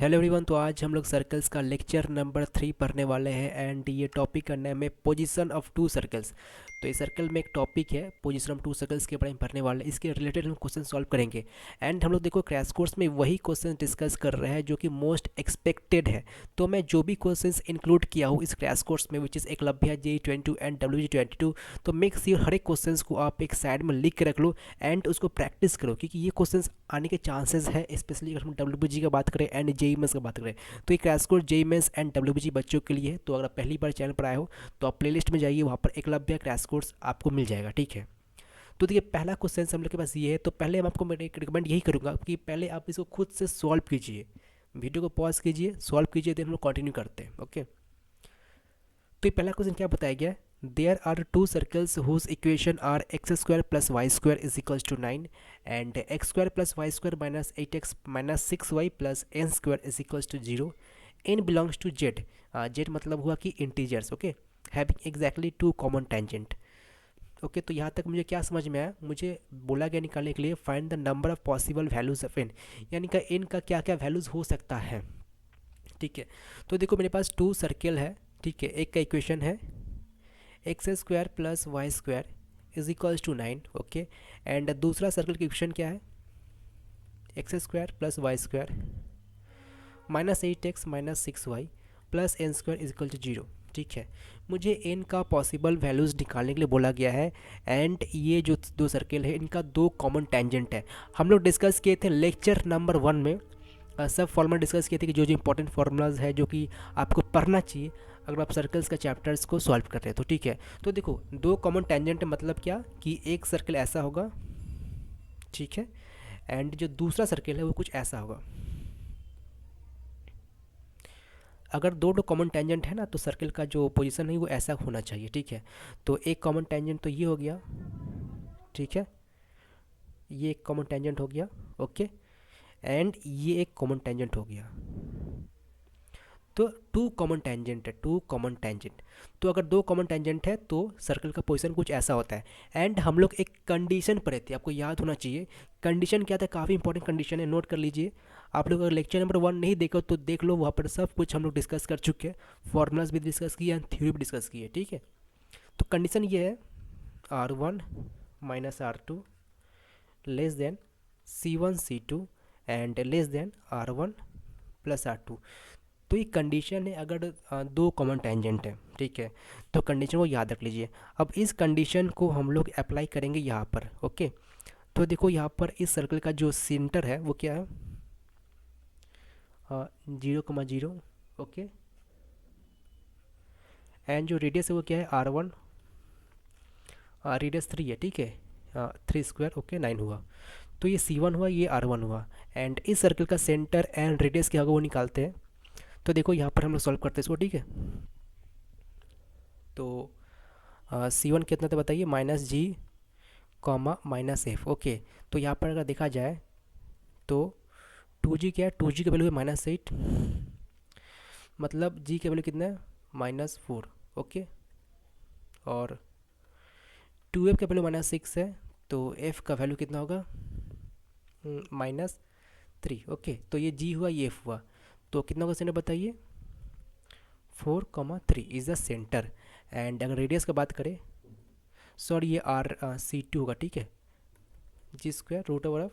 Hello everyone. तो आज हम लोग सर्कल्स का लेक्चर नंबर 3 पढ़ने वाले हैं एंड ये टॉपिक का नाम है पोजीशन ऑफ टू सर्कल्स। तो ये सर्कल में एक टॉपिक है पोजीशन ऑफ टू सर्कल्स के बारे में पढ़ने वाले हैं। इसके रिलेटेड हम क्वेश्चन सॉल्व करेंगे एंड हम लोग देखो क्रैश कोर्स में वही क्वेश्चन डिस्कस कर रहे हैं जो कि मोस्ट एक्सपेक्टेड है। तो मैं जो भी क्वेश्चंस इंक्लूड किया हूँ इस क्रैश कोर्स में which is Eklavya JEE 22 and WG 22, तो मेक श्योर हर एक क्वेश्चन को आप एक साइड में लिख के रख लो एंड उसको प्रैक्टिस करो, क्योंकि ये क्वेश्चंस आने के चांसेस है, स्पेशली अगर हम WBG का बात करें एंड जेई मेंस का बात करें। तो ये crash course JEE Mains and WBG बच्चों के लिए है। तो अगर आप पहली बार चैनल पर आए हो तो आप प्लेलिस्ट में जाइए, वहाँ पर एकलव्य क्रैश कोर्स आपको मिल जाएगा, ठीक है। तो देखिए पहला क्वेश्चन हम लोग के पास ये है। तो पहले हम आपको मैं एक रिकमेंड यही करूँगा कि पहले आप इसको खुद से सॉल्व कीजिए, वीडियो को पॉज कीजिए, सॉल्व कीजिए, देन हम लोग कंटिन्यू करते हैं, ओके। तो ये पहला क्वेश्चन क्या बताया गया है? There are two circles whose equation are x square plus y square is equals to 9 and x square plus y square minus 8x minus 6y plus n square is equals to 0। N belongs to Z. Z मतलब हुआ कि integers, okay, having exactly two common tangent. Okay, तो यहाँ तक मुझे क्या समझ में आया? मुझे बोला गया निकालने के लिए find the number of possible values of n, यानी कि एन का क्या क्या वैल्यूज हो सकता है, ठीक है। तो देखो मेरे पास टू सर्किल है, ठीक है। एक का इक्वेशन है x square plus y square is equals to 9, okay. And दूसरा सर्कल का इक्वेशन क्या है? X square plus y square minus 8x minus 6y plus n square is equal to 0, ठीक है। मुझे एन का पॉसिबल वैल्यूज़ निकालने के लिए बोला गया है एंड ये जो दो सर्किल है इनका दो कॉमन टेंजेंट है। हम लोग डिस्कस किए थे लेक्चर नंबर 1 में, सब फॉर्मूला डिस्कस किए थे कि जो जो इंपॉर्टेंट फार्मूलाज है जो कि आपको पढ़ना चाहिए अगर आप सर्कल्स का चैप्टर्स को सॉल्व कर रहे हैं, तो ठीक है। तो देखो दो कॉमन टेंजेंट मतलब क्या कि एक सर्कल ऐसा होगा, ठीक है, एंड जो दूसरा सर्कल है वो कुछ ऐसा होगा। अगर दो दो कॉमन टेंजेंट है ना तो सर्कल का जो पोजीशन है वो ऐसा होना चाहिए, ठीक है। तो एक कॉमन टेंजेंट तो ये हो गया, ठीक है, ये एक कॉमन टेंजेंट हो गया, ओके, एंड ये एक कॉमन टेंजेंट हो गया। तो टू कॉमन टेंजेंट है, टू कॉमन टेंजेंट। तो अगर दो कॉमन टेंजेंट है तो सर्कल का पोजीशन कुछ ऐसा होता है। एंड हम लोग एक कंडीशन पढ़े थे, आपको याद होना चाहिए कंडीशन क्या था, काफ़ी इंपॉर्टेंट कंडीशन है, नोट कर लीजिए। आप लोग अगर लेक्चर नंबर 1 नहीं देखो तो देख लो, वहाँ पर सब कुछ हम लोग डिस्कस कर चुके हैं, फॉर्मूलाज भी डिस्कस किए एंड थ्योरी भी डिस्कस की है, ठीक है। तो कंडीशन ये है R1 minus R2 less than C1 C2 and less than R1 plus R2। तो ये कंडीशन है अगर दो कॉमन टेंजेंट है, ठीक है। तो कंडीशन को याद रख लीजिए। अब इस कंडीशन को हम लोग अप्लाई करेंगे यहाँ पर, ओके। तो देखो यहाँ पर इस सर्कल का जो सेंटर है वो क्या है? 0,0, ओके। एंड जो रेडियस है वो क्या है? R1, रेडियस 3 है, ठीक है, 3 स्क्वायर, ओके, 9 हुआ। तो ये C1 हुआ, ये R1 हुआ, एंड इस सर्कल का सेंटर एंड रेडियस क्या होगा वो निकालते हैं। तो देखो यहाँ पर हम लोग सॉल्व करते हैं इसको, ठीक है। तो C1 कितना था बताइए? -G -F, okay. तो यहाँ पर अगर देखा जाए तो 2G क्या है? 2G का वैल्यू है -8, मतलब G का वैल्यू कितना है? -4, ओके। और 2F का वैल्यू -6 है, तो F का वैल्यू कितना होगा? -3, ओके। तो ये G हुआ, ये F हुआ, तो कितना होगा सेंटर बताइए? 4,3 इज़ द सेंटर। एंड अगर रेडियस का बात करें, सॉरी ये C2 होगा, ठीक है, G square root over of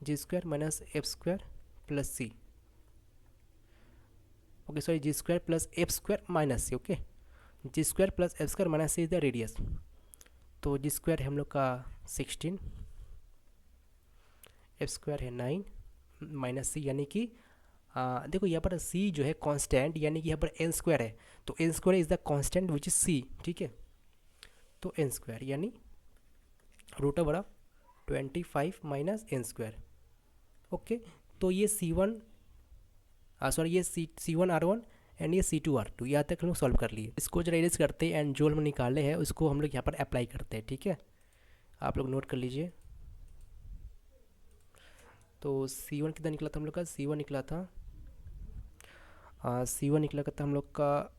G square minus F square plus C, okay, sorry G square plus F square minus C, okay. G square plus F square minus C is the radius. तो G square है हम लोग का 16, F square है 9 minus सी, यानी कि देखो यहाँ पर सी जो है कांस्टेंट, यानी कि यहाँ पर एन स्क्वायर है, तो n square is the constant which is c, ठीक है। तो एन स्क्वायर यानी root over of 25 minus n square, okay. तो ये C1, सॉरी ये C1 R1 एंड ये C2 R2, यहाँ तक हम लोग सॉल्व कर लिए। इसको जो रेडियस करते हैं एंड जो हम निकाले हैं उसको हम लोग यहाँ पर अप्लाई करते हैं, ठीक है। आप लोग नोट कर लीजिए। तो C1 कितना निकला था हम लोग का? C1 निकला था C1 निकला था हम लोग का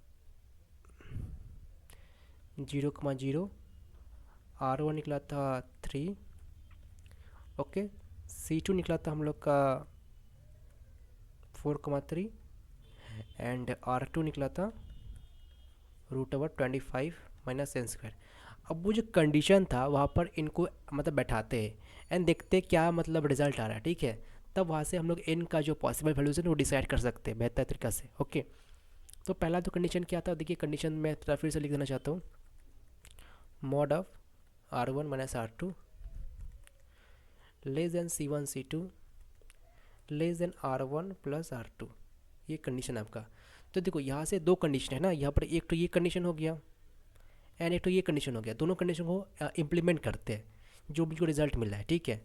0,0, R1 निकला था 3, ओके। C2 निकला था हम लोग का 4,3 एंड R2 निकला था √25 माइनस n स्क्वायर। अब वो जो कंडीशन था वहाँ पर इनको मतलब बैठाते हैं एंड देखते हैं क्या मतलब रिजल्ट आ रहा है, ठीक है। तब वहाँ से हम लोग n का जो पॉसिबल वैल्यूज है वो डिसाइड कर सकते हैं बेहतर तरीक़ा से। ओके, तो पहला तो कंडीशन क्या था, देखिए कंडीशन मैं थोड़ा फिर से लिख देना चाहता हूँ। Mod of R1 minus R2 less than C1 C2 less than R1 plus R2, ये कंडीशन आपका। तो देखो यहाँ से दो कंडीशन है ना, यहाँ पर एक तो ये कंडीशन हो गया एंड एक तो ये कंडीशन हो गया। दोनों कंडीशन को इम्प्लीमेंट करते हैं जो मुझको रिजल्ट मिला है, ठीक है।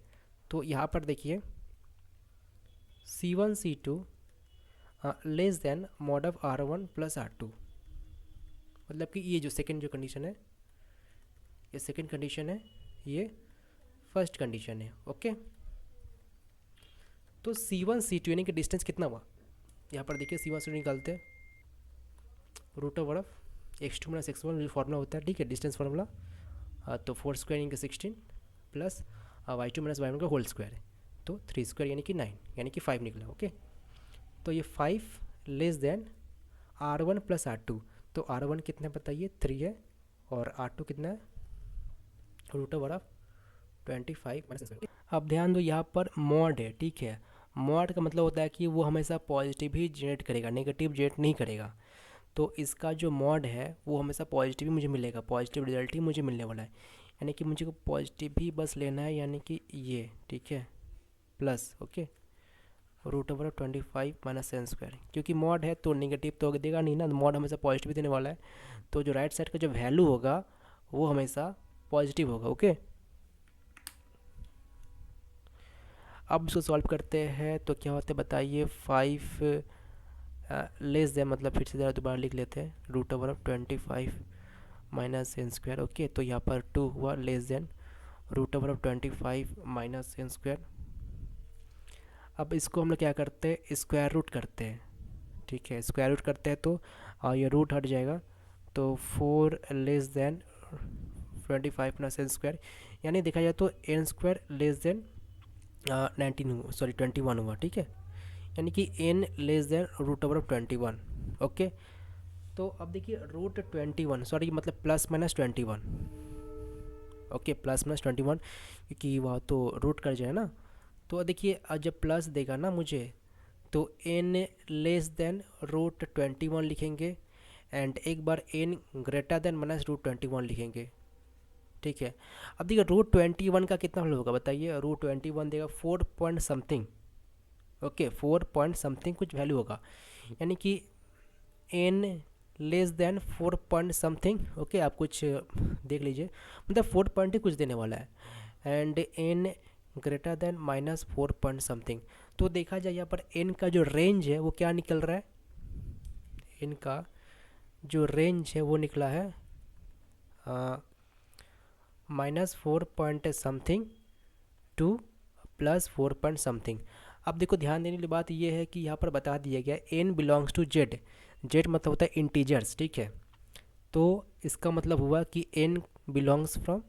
तो यहाँ पर देखिए C1 C2 less than mod of R1 plus R2, मतलब कि ये जो सेकंड जो कंडीशन है ये सेकंड कंडीशन है, ये फर्स्ट कंडीशन है। ओके, तो C1 C2 यानी कि डिस्टेंस कितना हुआ, यहाँ पर देखिए C1 C2 निकालते हैं √of x2 minus x1 formula होता है, ठीक है, डिस्टेंस फार्मूला। तो 4 स्क्वायर यानी कि 16 प्लस y2 माइनस y1 का होल स्क्वायर है, तो 3 स्क्वायर यानी कि 9 यानी कि 5 निकला। ओके, तो ये 5 less than R1 plus R2, तो R1 कितना बताइए 3 है और R2 कितना है √25 माइनस। अब ध्यान दो यहाँ पर मॉड है, ठीक है। मॉड का मतलब होता है कि वो हमेशा पॉजिटिव ही जनरेट करेगा, नेगेटिव जनरेट नहीं करेगा। तो इसका जो मॉड है वो हमेशा पॉजिटिव ही मुझे मिलेगा, पॉजिटिव रिजल्ट ही मुझे मिलने वाला है, यानी कि मुझे को पॉजिटिव ही बस लेना है, यानी कि ये, ठीक है, plus. Okay, √25 minus n square, क्योंकि मॉड है तो नेगेटिव तो देगा नहीं ना, मॉड हमेशा पॉजिटिव ही देने वाला है। तो जो राइट साइड का जो वैल्यू होगा वो हमेशा पॉजिटिव होगा। ओके, अब इसको सॉल्व करते हैं तो क्या होता है बताइए। 5 लेस देन, मतलब फिर से ज़रा दोबारा लिख लेते हैं, √25 माइनस n स्क्वायर। ओके, तो यहाँ पर 2 हुआ less than √25 minus n square. अब इसको हम लोग क्या करते हैं, स्क्वायर रूट करते हैं, ठीक है। स्क्वायर रूट करते हैं तो ये रूट हट जाएगा, तो 4 less than 25 plus n square, यानी देखा जाए तो n स्क्वायर लेस देन 21 हुआ, ठीक है, यानी कि n लेस देन √21। ओके, तो अब देखिए √21, सॉरी मतलब plus minus 21। Okay, plus minus 21, क्योंकि वह तो रूट कर जाए ना। तो देखिए जब प्लस देगा ना मुझे, तो n लेस देन √21 लिखेंगे एंड एक बार n ग्रेटर देन माइनस √21 लिखेंगे, ठीक है। अब देखिए √21 का कितना वैल्यू होगा बताइए, √21 देगा 4 point something. Okay, 4 point something कुछ वैल्यू होगा, यानी कि n less than 4 point something. Okay, आप कुछ देख लीजिए, मतलब 4 पॉइंट ही कुछ देने वाला है and n greater than minus 4 point something. तो देखा जाए यहाँ पर n का जो रेंज है वो क्या निकल रहा है, n का जो रेंज है वो निकला है -4 point something to +4 point something. अब देखो ध्यान देने वाली बात ये है कि यहाँ पर बता दिया गया n belongs to z, z मतलब होता है इंटीजर्स, ठीक है। तो इसका मतलब हुआ कि n बिलोंग्स फ्रॉम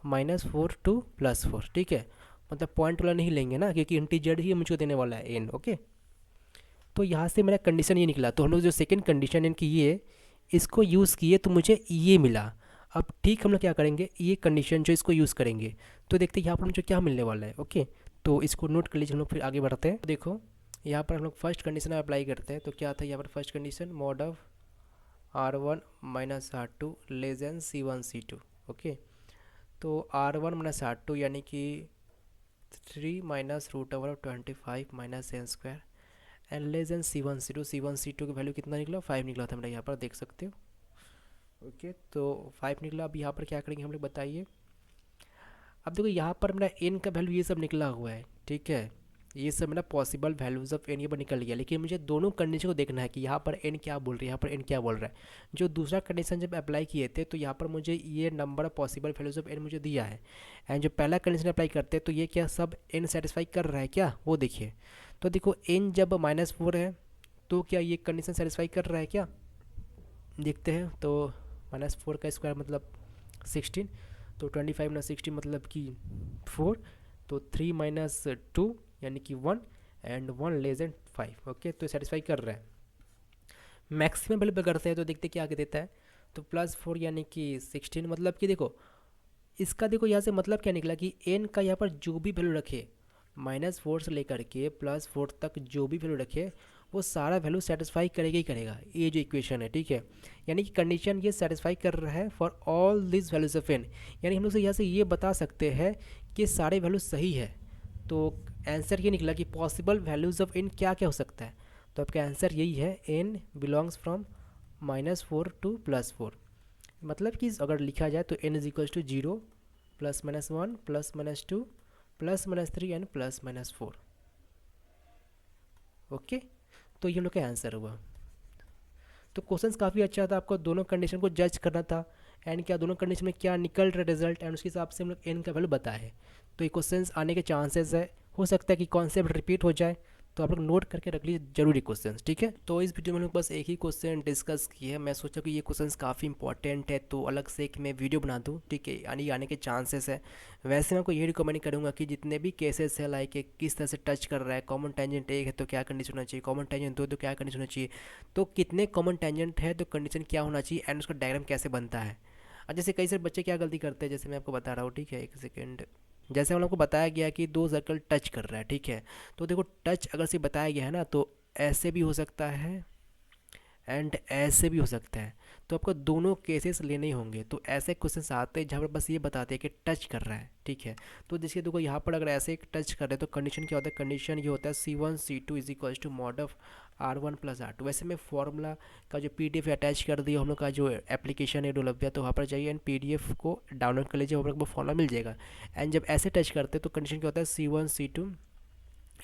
-4 टू +4, ठीक है, मतलब पॉइंट वाला नहीं लेंगे ना, क्योंकि इंटीजर ही मुझको देने वाला है n। ओके, तो यहाँ से मेरा कंडीशन ये निकला, तो हम लोग जो सेकेंड कंडीशन इनकी ये, इसको यूज़ किए तो मुझे ये मिला। अब ठीक, हम लोग क्या करेंगे, ये कंडीशन जो इसको यूज़ करेंगे, तो देखते हैं यहाँ पर मुझे क्या मिलने वाला है। ओके, तो इसको नोट कर लीजिए, हम लोग फिर आगे बढ़ते हैं। देखो यहाँ पर हम लोग फर्स्ट कंडीशन अप्लाई करते हैं, तो क्या था यहाँ पर first condition, mod of R1 minus R2 less than C1 C2। Okay, तो R1 माइनस R2 यानी कि 3 minus √25 minus n square and less than C1 C2। C1 C2 की वैल्यू कितना निकला, 5 निकला था मेरा, यहाँ पर देख सकते हो। ओके, तो 5 निकला। अब यहाँ पर क्या करेंगे हम लोग बताइए। अब देखो यहाँ पर मेरा n का वैल्यू ये सब निकला हुआ है, ठीक है, ये सब मेरा पॉसिबल वैल्यूज़ ऑफ n ये पर निकल गया, लेकिन मुझे दोनों कंडीशन को देखना है कि यहाँ पर n क्या बोल रही है, यहाँ पर n क्या बोल रहा है। जो दूसरा कंडीशन जब अप्लाई किए थे तो यहाँ पर मुझे ये number of possible values of n मुझे दिया है, एंड जो पहला कंडीशन अप्लाई करते हैं तो ये क्या सब n सेटिस्फाई कर रहा है क्या, वो देखिए। तो देखो n जब -4 है तो क्या ये कंडीशन सेटिस्फाई कर रहा है क्या, देखते हैं। तो -4 का स्क्वायर मतलब 16, तो 25 ना 60 मतलब कि 4, तो 3 - 2 यानी कि 1 एंड 1 लेस देन 5। ओके, तो सेटिस्फाई कर रहा है। मैक्सिमम वैल्यू पे करते हैं तो देखते क्या आगे देता है। तो +4 यानी कि 16, मतलब कि देखो इसका देखो यहाँ से मतलब क्या निकला कि एन का यहाँ पर जो भी वैल्यू रखे, -4 से लेकर के +4 तक जो भी वैल्यू रखे वो सारा वैल्यू सेटिस्फाई करेगा ही करेगा, ये जो इक्वेशन है, ठीक है। यानी कि कंडीशन ये सेटिस्फाई कर रहा है for all this values of n. यानी हम लोग से यहाँ से ये बता सकते हैं कि सारे वैल्यू सही है। तो आंसर ये निकला कि पॉसिबल वैल्यूज़ ऑफ एन क्या क्या हो सकता है। तो आपका आंसर यही है, एन बिलोंग्स फ्रॉम -4 टू +4। मतलब कि अगर लिखा जाए तो n is equals to 0, +-1, +-2, +-3 and +-4। Okay, तो ये हम लोग का आंसर हुआ। तो क्वेश्चंस काफ़ी अच्छा था, आपको दोनों कंडीशन को जज करना था एंड क्या दोनों कंडीशन में क्या निकल रहा रिजल्ट एंड उसके हिसाब से हम लोग एन का वैल्यू बताए हैं। तो ये क्वेश्चंस आने के चांसेस है, हो सकता है कि कॉन्सेप्ट रिपीट हो जाए, तो आप लोग नोट करके रख लीजिए जरूरी क्वेश्चंस, ठीक है। तो इस वीडियो में हम लोग बस एक ही क्वेश्चन डिस्कस किए हैं। मैं सोचा कि ये क्वेश्चंस काफ़ी इंपॉर्टेंट है तो अलग से एक मैं वीडियो बना दूँ, ठीक है, यानी आने के चांसेस है। वैसे मैं आपको ये रिकमेंड करूँगा कि जितने भी केसेस है लाइक किस तरह से टच कर रहा है, कॉमन टेंजेंट 1 है तो क्या कंडीशन होना चाहिए, कॉमन टेंजेंट 2 तो क्या कंडीशन होना चाहिए, तो कितने कॉमन टेंजेंट है तो कंडीशन क्या होना चाहिए एंड उसका डायग्राम कैसे बनता है। और जैसे कई सारे बच्चे क्या गलती करते हैं, जैसे मैं आपको बता रहा हूँ, ठीक है, एक सेकेंड। जैसे हम लोग को बताया गया कि दो सर्कल टच कर रहा है, ठीक है। तो देखो टच अगर से बताया गया है ना, तो ऐसे भी हो सकता है एंड ऐसे भी हो सकता है। तो आपको दोनों केसेस लेने ही होंगे। तो ऐसे क्वेश्चन आते हैं जहाँ पर बस ये बताते हैं कि टच कर रहा है, ठीक है। तो जैसे देखो यहाँ पर अगर ऐसे एक टच कर रहे हैं तो कंडीशन क्या होता है, कंडीशन ये होता है C1 C2 is equals to mod of R1 + R2। वैसे मैं फॉर्मूला का जो PDF अटैच कर दिया हम लोग का जो एप्लीकेशन है डोलबिया, तो वहाँ पर जाइए एंड PDF को डाउनलोड कर लीजिए, वहाँ पर फॉर्मूला मिल जाएगा। एंड जब ऐसे टच करते हैं तो कंडीशन क्या होता है, C1 C2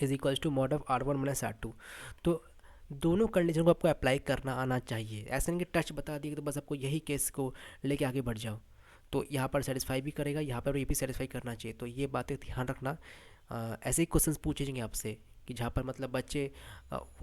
is equals to mod of R1 - R2। तो दोनों कंडीशन को आपको अप्लाई करना आना चाहिए। ऐसा नहीं कि टच बता दिए तो बस आपको यही केस को लेके आगे बढ़ जाओ। तो यहाँ पर सेटिस्फाई भी करेगा, यहाँ पर ये भी सेटिस्फाई करना चाहिए। तो ये बातें ध्यान रखना। ऐसे ही क्वेश्चंस पूछे जाएंगे आपसे कि जहाँ पर मतलब बच्चे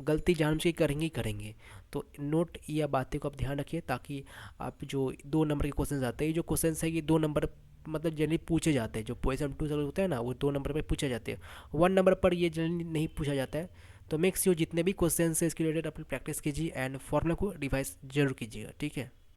गलती जानबूझ के करेंगे ही करेंगे। तो नोट या बातें को आप ध्यान रखिए ताकि आप जो 2 नंबर के क्वेश्चन आते हैं, ये जो क्वेश्चन है ये 2 नंबर मतलब जनरली पूछे जाते हैं। जो पोजीशन 2 होते हैं ना वो 2 नंबर पर पूछे जाते हैं, 1 नंबर पर ये जनरली नहीं पूछा जाता है। तो मेक श्योर जितने भी क्वेश्चन है इसके रिलेटेड अपनी प्रैक्टिस कीजिए एंड फॉर्मूला को रिवाइज जरूर कीजिएगा, ठीक है।